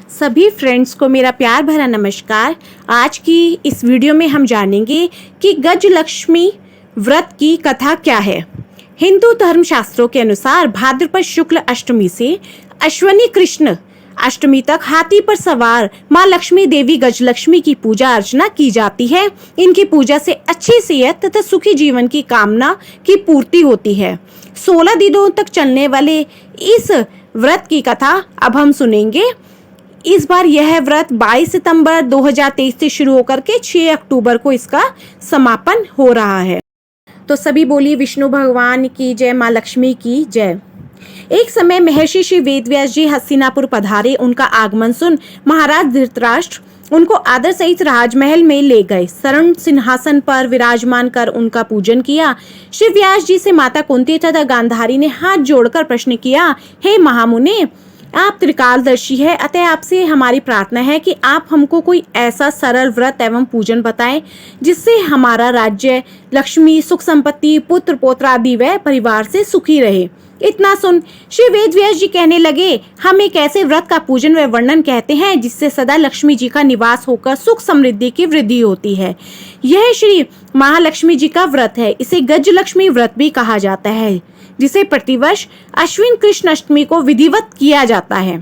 सभी फ्रेंड्स को मेरा प्यार भरा नमस्कार। आज की इस वीडियो में हम जानेंगे कि गजलक्ष्मी व्रत की कथा क्या है। हिंदू धर्मशास्त्रों के अनुसार भाद्रपद शुक्ल अष्टमी से अश्विनी कृष्ण अष्टमी तक हाथी पर सवार माँ लक्ष्मी देवी गजलक्ष्मी की पूजा अर्चना की जाती है। इनकी पूजा से अच्छी सेहत तथा सुखी जीवन की कामना की पूर्ति होती है। 16 दिनों तक चलने वाले इस व्रत की कथा अब हम सुनेंगे। इस बार यह व्रत 22 सितंबर 2023 से शुरू होकर के 6 अक्टूबर को इसका समापन हो रहा है। तो सभी बोलिए विष्णु भगवान की जय, माँ लक्ष्मी की जय। एक समय महर्षि श्री वेदव्यास जी हस्तिनापुर पधारे। उनका आगमन सुन महाराज धृतराष्ट्र उनको आदर सहित राजमहल में ले गए। स्वर्ण सिंहासन पर विराजमान कर उनका पूजन किया। श्री व्यास जी से माता कुंती तथा गांधारी ने हाथ जोड़कर प्रश्न किया, हे महामुने, आप त्रिकालदर्शी है, अतः आपसे हमारी प्रार्थना है कि आप हमको कोई ऐसा सरल व्रत एवं पूजन बताएं जिससे हमारा राज्य, लक्ष्मी, सुख संपत्ति, पुत्र पौत्र आदि व परिवार से सुखी रहे। इतना सुन श्री वेदव्यास जी कहने लगे, हम एक ऐसे व्रत का पूजन व वर्णन कहते हैं जिससे सदा लक्ष्मी जी का निवास होकर सुख समृद्धि की वृद्धि होती है। यह श्री महालक्ष्मी जी का व्रत है। इसे गजलक्ष्मी व्रत भी कहा जाता है, जिसे प्रतिवर्ष अश्विन कृष्ण अष्टमी को विधिवत किया जाता है।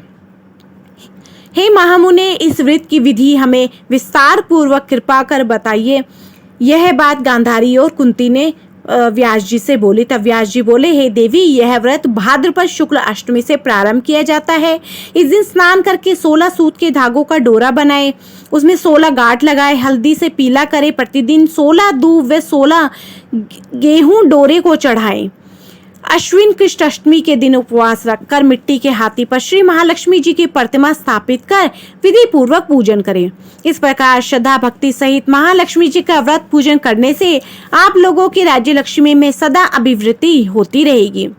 हे महामुने, इस व्रत की विधि हमें विस्तार पूर्वक कृपा कर बताइए। यह बात गांधारी और कुंती ने व्यास जी से बोली। तब व्यास जी बोले, हे देवी, यह व्रत भाद्रपद शुक्ल अष्टमी से प्रारंभ किया जाता है। इस दिन स्नान करके 16 सूत के धागों का डोरा बनाए, उसमें 16 गांठ लगाए, हल्दी से पीला करे, प्रतिदिन 16 दूब व 16 गेहूं डोरे को चढ़ाएं। अश्विन कृष्ण अष्टमी के दिन उपवास रखकर मिट्टी के हाथी पर श्री महालक्ष्मी जी की प्रतिमा स्थापित कर विधि पूर्वक पूजन करें। इस प्रकार श्रद्धा भक्ति सहित महालक्ष्मी जी का व्रत पूजन करने से आप लोगों की राज्य लक्ष्मी में सदा अभिवृद्धि होती रहेगी।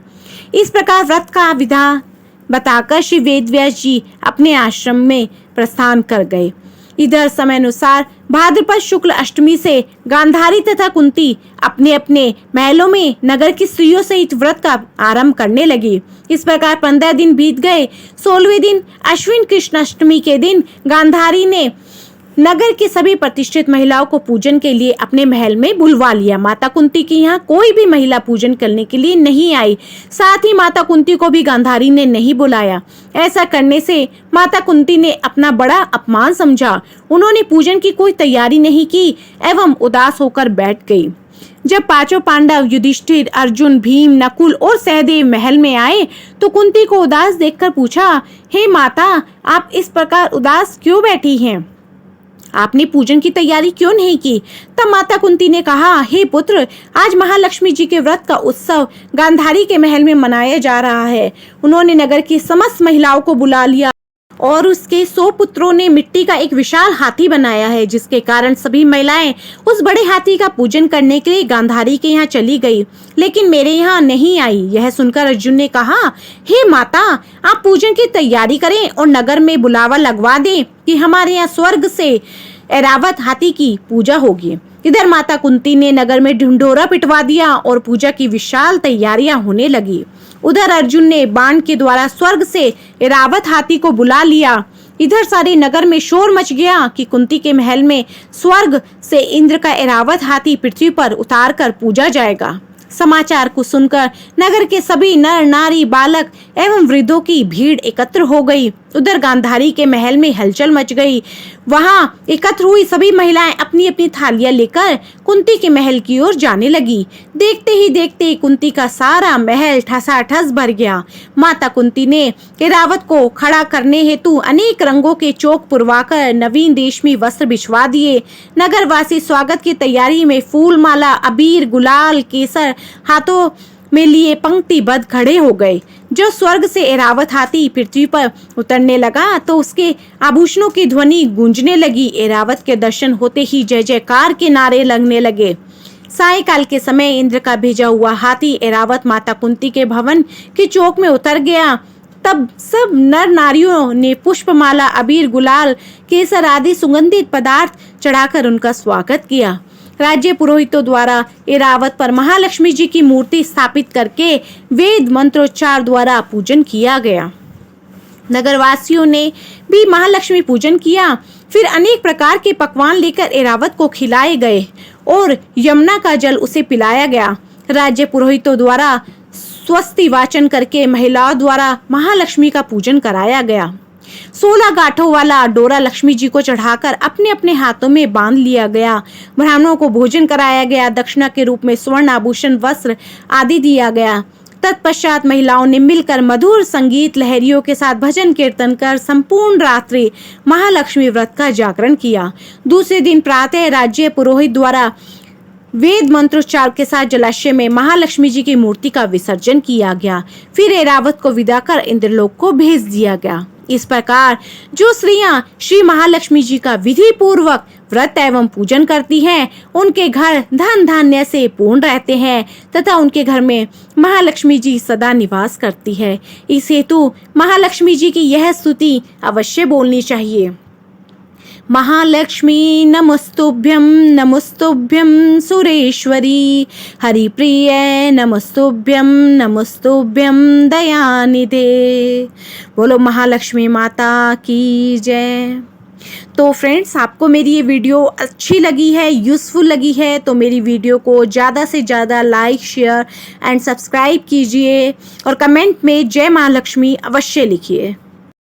इस प्रकार व्रत का विधान बताकर श्री वेदव्यास जी अपने आश्रम में प्रस्थान कर गए। इधर समय अनुसार भाद्रपद शुक्ल अष्टमी से गांधारी तथा कुंती अपने अपने महलों में नगर की स्त्रियों सहित व्रत का आरंभ करने लगी। इस प्रकार 15 दिन बीत गए। 16वें दिन अश्विन कृष्ण अष्टमी के दिन गांधारी ने नगर की सभी प्रतिष्ठित महिलाओं को पूजन के लिए अपने महल में बुलवा लिया। माता कुंती की यहाँ कोई भी महिला पूजन करने के लिए नहीं आई। साथ ही माता कुंती को भी गांधारी ने नहीं बुलाया। ऐसा करने से माता कुंती ने अपना बड़ा अपमान समझा। उन्होंने पूजन की कोई तैयारी नहीं की एवं उदास होकर बैठ गई। जब पांचों पांडव युधिष्ठिर, अर्जुन, भीम, नकुल और सहदेव महल में आए तो कुंती को उदास देखकर पूछा, हे माता, आप इस प्रकार उदास क्यों बैठी हैं? आपने पूजन की तैयारी क्यों नहीं की? तब माता कुंती ने कहा, हे पुत्र, आज महालक्ष्मी जी के व्रत का उत्सव गांधारी के महल में मनाया जा रहा है। उन्होंने नगर की समस्त महिलाओं को बुला लिया और उसके 100 पुत्रों ने मिट्टी का एक विशाल हाथी बनाया है, जिसके कारण सभी महिलाएं उस बड़े हाथी का पूजन करने के लिए गांधारी के यहाँ चली गई, लेकिन मेरे यहाँ नहीं आई। यह सुनकर अर्जुन ने कहा, हे माता, आप पूजन की तैयारी करें और नगर में बुलावा लगवा दें कि हमारे यहाँ स्वर्ग से ऐरावत हाथी की पूजा होगी। इधर माता कुंती ने नगर में ढिंढोरा पिटवा दिया और पूजा की विशाल तैयारियां होने लगी। उधर अर्जुन ने बाण के द्वारा स्वर्ग से ऐरावत हाथी को बुला लिया। इधर सारे नगर में शोर मच गया कि कुंती के महल में स्वर्ग से इंद्र का ऐरावत हाथी पृथ्वी पर उतार कर पूजा जाएगा। समाचार को सुनकर नगर के सभी नर नारी, बालक एवं वृद्धों की भीड़ एकत्र हो गई। उधर गांधारी के महल में हलचल मच गई। वहां एकत्र हुई सभी महिलाएं अपनी अपनी थालियां लेकर कुंती के महल की ओर जाने लगी। देखते ही देखते कुंती का सारा महल ठसाठस भर गया। माता कुंती ने ऐरावत को खड़ा करने हेतु अनेक रंगों के चौक पुरवाकर नवीन रेशमी वस्त्र बिछवा दिए। नगरवासी स्वागत की तैयारी में फूल माला, अबीर, गुलाल, केसर हाथों में लिए पंक्तिबद्ध खड़े हो गए। जो स्वर्ग से ऐरावत हाथी पृथ्वी पर उतरने लगा तो उसके आभूषणों की ध्वनि गूंजने लगी। ऐरावत के दर्शन होते ही जय जयकार के नारे लगने लगे। सायंकाल के समय इंद्र का भेजा हुआ हाथी ऐरावत माता कुंती के भवन के चौक में उतर गया। तब सब नर नारियों ने पुष्पमाला, अबीर, गुलाल, केसर आदि सुगंधित पदार्थ चढ़ाकर उनका स्वागत किया। राज्य पुरोहितों द्वारा ऐरावत पर महालक्ष्मी जी की मूर्ति स्थापित करके वेद मंत्रोच्चार द्वारा पूजन किया गया। नगरवासियों ने भी महालक्ष्मी पूजन किया। फिर अनेक प्रकार के पकवान लेकर ऐरावत को खिलाए गए और यमुना का जल उसे पिलाया गया। राज्य पुरोहितों द्वारा स्वस्ति वाचन करके महिलाओं द्वारा महालक्ष्मी का पूजन कराया गया। 16 गांठों वाला डोरा लक्ष्मी जी को चढ़ाकर अपने अपने हाथों में बांध लिया गया। ब्राह्मणों को भोजन कराया गया। दक्षिणा के रूप में स्वर्ण आभूषण, वस्त्र आदि दिया गया। तत्पश्चात महिलाओं ने मिलकर मधुर संगीत लहरियों के साथ भजन कीर्तन कर संपूर्ण रात्रि महालक्ष्मी व्रत का जागरण किया। दूसरे दिन प्रातः राज्य पुरोहित द्वारा वेद मंत्रोच्चार के साथ जलाशय में महालक्ष्मी जी की मूर्ति का विसर्जन किया गया। फिर ऐरावत को विदा कर इंद्रलोक को भेज दिया गया। इस प्रकार जो स्त्रियां श्री महालक्ष्मी जी का विधि पूर्वक व्रत एवं पूजन करती हैं, उनके घर धन धान्य से पूर्ण रहते हैं तथा उनके घर में महालक्ष्मी जी सदा निवास करती है। इस हेतु महालक्ष्मी जी की यह स्तुति अवश्य बोलनी चाहिए। महालक्ष्मी नमस्तुभ्यं नमस्तुभ्यं सुरेश्वरी, हरिप्रिय नमस्तुभ्यं नमस्तुभ्यं दयानिधे। बोलो महालक्ष्मी माता की जय। तो फ्रेंड्स, आपको मेरी ये वीडियो अच्छी लगी है, यूज़फुल लगी है तो मेरी वीडियो को ज़्यादा से ज़्यादा लाइक, शेयर एंड सब्सक्राइब कीजिए और कमेंट में जय महालक्ष्मी अवश्य लिखिए।